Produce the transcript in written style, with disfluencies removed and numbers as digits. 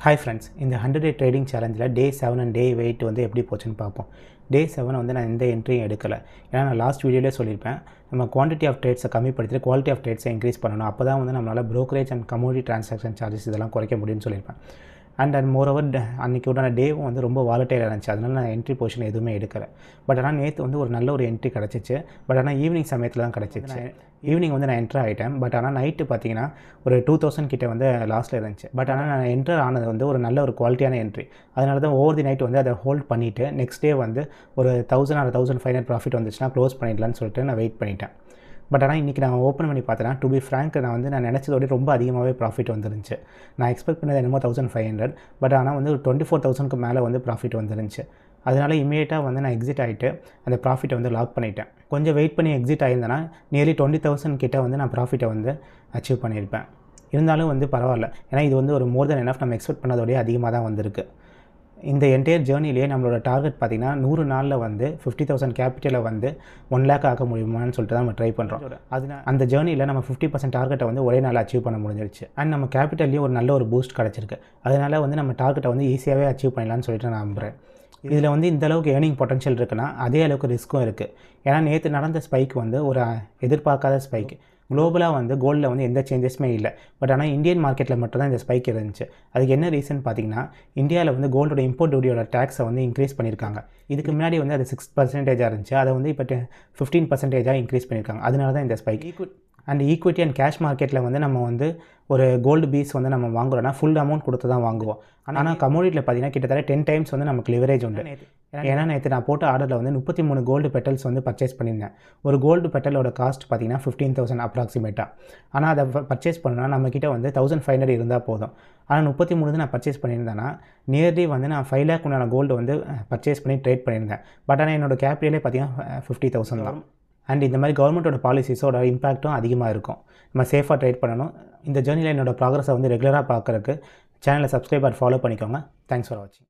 Hi friends, இந்த 100 day trading challenge day 7 and day 8 வந்து எப்படி போச்சுன்னு பார்ப்போம். Day 7 வந்து நான் எந்த என்ட்ரியும் எடுக்கல. ஏன்னா நான் லாஸ்ட் வீடியோலேயே சொல்லியிருப்பேன், நம்ம குவான்டிட்டி ஆஃப் ட்ரேட்ஸை கம்மிப்படுத்திட்டு குவாலிட்டி ஆஃப் ட்ரேட்ஸை இன்க்ரீஸ் பண்ணணும். அப்போ தான் வந்து நம்மளால் brokerage and commodity transaction charges இதெல்லாம் குறைக்க முடியும்னு சொல்லியிருப்பேன். அண்ட் மோரோவர் அன்றைக்கி உண்டான டேவும் வந்து ரொம்ப வாலட்டைலாக இருந்துச்சு. அதனால் நான் என்ட்ரி பொசிஷன் எதுவுமே எடுக்கலை. பட் ஆனால் நேற்று வந்து ஒரு நல்ல ஒரு என்ட்ரி கிடச்சிச்சு. பட் ஆனால் ஈவினிங் சமயத்தில் தான் கிடச்சிச்சு. ஈவினிங் வந்து நான் என்ட்ரு ஆகிட்டேன். பட் ஆனால் நைட்டு பார்த்தீங்கன்னா ஒரு 2000 கிட்டே வந்து லாஸ்ட்டில் இருந்துச்சு. பட் ஆனால் நான் என்ட்ரு ஆனது வந்து ஒரு நல்ல ஒரு குவாலிட்டியான என்ட்ரி. அதனால தான் ஓவர் தி நைட் வந்து அதை ஹோல்ட் பண்ணிவிட்டு நெக்ஸ்ட் டே வந்து ஒரு 1000 ஆர் 1500 ப்ராஃபிட் வந்துச்சுன்னா க்ளோஸ் பண்ணிடலான்னு சொல்லிட்டு நான் வெயிட் பண்ணிட்டேன். பட் ஆனால் இன்றைக்கி நான் ஓப்பன் பண்ணி பார்த்தேன்னா, டு பி ஃப்ராங்க், நான் நினச்சதோட ரொம்ப அதிகமாகவே ப்ராஃபிட் வந்துருந்துச்சு. நான் எக்ஸ்பெக்ட் பண்ணது என்னமோ 1500, பட் ஆனால் வந்து ஒரு 24,000க்கு மேலே வந்து ப்ராஃபிட் வந்துருந்துச்சு. அதனால் இமீடியட்டாக வந்து நான் எக்ஸிட் ஆகிட்டு அந்த ப்ராஃபிட்டை வந்து லாக் பண்ணிட்டேன். கொஞ்சம் வெயிட் பண்ணி எக்ஸிட் ஆகியிருந்தேன்னா நியர்லி 20,000 கிட்டே வந்து நான் ப்ராஃபிட்டை வந்து அச்சீவ் பண்ணியிருப்பேன். இருந்தாலும் வந்து பரவாயில்ல, ஏன்னா இது வந்து ஒரு மோர் தென் எனஃப் நம்ம எக்ஸ்பெக்ட் பண்ணதோடய அதிகமாக தான் வந்திருக்கு. இந்த என்டையர் ஜேர்னிலேயே நம்மளோட டார்கெட் பார்த்திங்கன்னா 100 நாளில் வந்து 50,000 கேபிட்டலை வந்து 1 lakh ஆக்க முடியுமான்னு சொல்லிட்டு தான் நம்ம ட்ரை பண்ணுறோம். அந்த ஜேர்னியில் நம்ம 50% டார்கெட்டை வந்து ஒரே நாள் அச்சீவ் பண்ண முடிஞ்சிருச்சு. அண்ட் நம்ம கேபிட்டல்லையும் ஒரு நல்ல ஒரு பூஸ்ட் கிடச்சிருக்கு. அதனால் வந்து நம்ம டார்கெட்டை வந்து ஈஸியாகவே அச்சீவ் பண்ணலான்னு சொல்லிட்டு நான் நம்புகிறேன். இதில் வந்து இந்த அளவுக்கு ஏர்னிங் பொட்டன்ஷியல் இருக்குன்னா அதே அளவுக்கு ரிஸ்க்கும் இருக்குது. ஏன்னா நேற்று நடந்த ஸ்பைக் வந்து ஒரு எதிர்பார்க்காத ஸ்பைக். குளோபலாக வந்து கோல்டில் வந்து எந்த சேஞ்சஸுமே இல்லை. பட் ஆனால் இந்தியன் மார்க்கெட்டில் மட்டும் தான் இந்த ஸ்பைக் இருந்துச்சு. அதுக்கு என்ன ரீசன் பார்த்தீங்கன்னா, இந்தியாவில் வந்து கோல்டோட இம்போர்ட் டியூட்டியோட டேக்ஸை வந்து இன்க்ரீஸ் பண்ணியிருக்காங்க. இதுக்கு முன்னாடி வந்து அது 6% இருந்துச்சு. அதை வந்து இப்போ 15% இன்க்ரீஸ் பண்ணியிருக்காங்க. அதனால தான் இந்த spike. And equity and cash மார்க்கெட்டில் வந்து நம்ம வந்து ஒரு கோல்டு பீஸ் வந்து நம்ம வாங்குறோன்னா ஃபுல் அமௌண்ட் கொடுத்து தான் வாங்குவோம். ஆனால் கமோடிட்டியில் பார்த்தீங்கன்னா கிட்டத்தட்ட 10 times வந்து நமக்கு லிவரேஜ் உண்டு. ஏன்னா நேற்று நான் போட்ட ஆர்டரில் வந்து 33 கோல்டு பெட்டல்ஸ் வந்து பர்ச்சேஸ் பண்ணியிருந்தேன். ஒரு கோல்டு பெட்டலோட காஸ்ட் பார்த்தீங்கன்னா 15,000 அப்ராக்சிமேட்டாக. ஆனால் அதை பர்ச்சேஸ் பண்ணணும்னா நம்மக்கிட்ட வந்து 1500 இருந்தால் போதும். ஆனால் 33 நான் பர்ச்சேஸ் பண்ணியிருந்தேன்னா நியர்லி வந்து நான் 5 lakh உண்டான கோல்டு வந்து பர்ச்சேஸ் பண்ணி ட்ரேட் பண்ணியிருந்தேன். பட் ஆனால் என்னோடய கேபிட்டலே பார்த்தீங்கன்னா 50,000 தான். அண்ட் இந்த மாதிரி கவர்மெண்ட்டோட பாலிசிஸோட இம்பாக்ட்டும் அதிகமாக இருக்கும். நம்ம சேஃபாக ட்ரேட் பண்ணணும். இந்த ஜேர்னியில் என்னோடய ப்ராக்ரஸை வந்து ரெகுலராக பார்க்குறதுக்கு சேனலை சப்ஸ்கிரைப் ஆர் ஃபாலோ பண்ணிக்கோங்க. தேங்க்ஸ் ஃபார் வாட்சிங்.